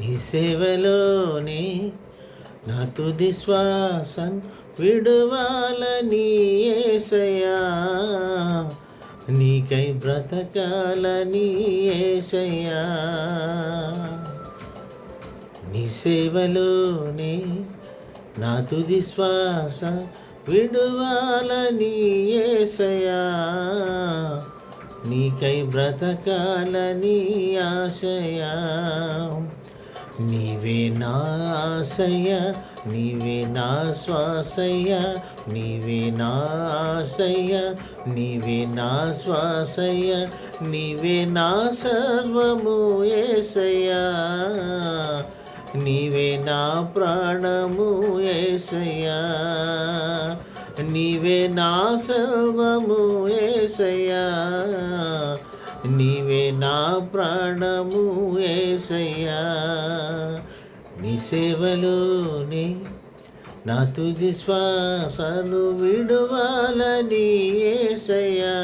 నీ సేవలోనే నా తుది శ్వాసం విడువాలని యేసయ్యా, నీకై బ్రతకాలని యేసయ్యా. నీ సేవలోనే నా తుది శ్వాస విడువాలని యేసయ్యా, నీకై బ్రతకాలని ఆశయా. నీవే నా ఆశయ, నీవే నా శ్వాసయ్య, నీవే నా ఆశయ, నీవే నా శ్వాసయ్య, నీవే నా సర్వము యేసయ్యా, నీవే నా ప్రాణము యేసయ్యా, నీవే నా సర్వము యేసయ్యా, నీవే నా ప్రాణము యేసయ్యా. నీ సేవలోనే నా తుది శ్వాసను విడువాలని యేసయ్యా,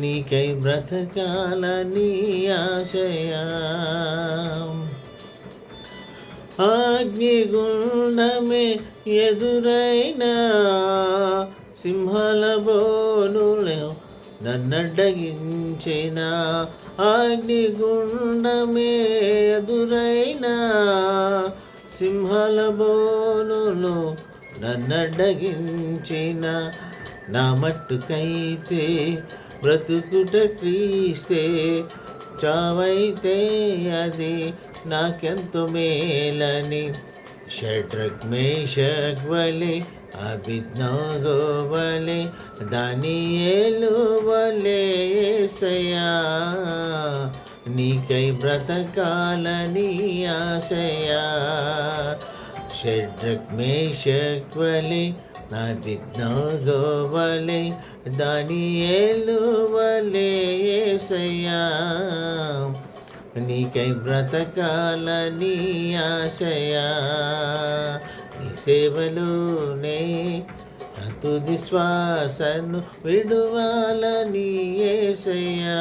నీకై బ్రతకాలని ఆశయా. అగ్నిగుండమే ఎదురైనా సింహాల బోనులో నన్నడ్డగించిన, అగ్నిగుండమే ఎదురైనా సింహాల బోనులో నన్నడ్డగించిన, నా మట్టుకైతే బ్రతుకుట క్రీస్తే, చావైతే అది నాకెంతో మేలని. షడ్రక్ మేషక్ వలె అబేద్నెగో వలె దానియేలు వలె యేసయ్యా, నీకై బ్రతకాలని ఆశయా. షడ్రక్ మేషక్ వలె అబేద్నెగో వలె దానియేలు వలె యేసయ్యా, నీకై బ్రతకాలని ఆశయా. నీ సేవలోనే నా తుది శ్వాసను విడువాలని యేసయ్యా,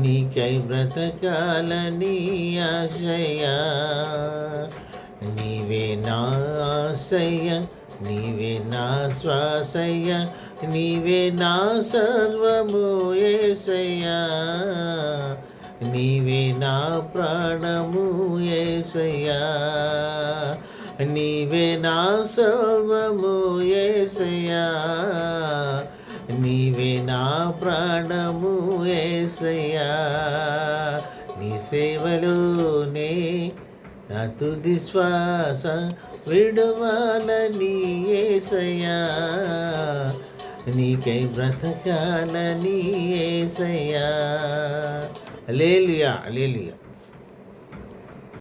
నీకై బ్రతకాలని ఆశయా. నీవే నా ఆశయ, నీవే నా శ్వాసయ్య, నీవే నా సర్వము యేసయ్యా, నీవే నా ప్రాణము యేసయ్యా, నీవే నా సర్వము యేసయ్యా, నీవే నా ప్రాణము యేసయ్యా. నీ సేవలోనే నా తుది శ్వాస విడువాలని యేసయ్యా, నీకై బ్రతకాలని యేసయ్యా. హల్లెలూయా, హల్లెలూయా.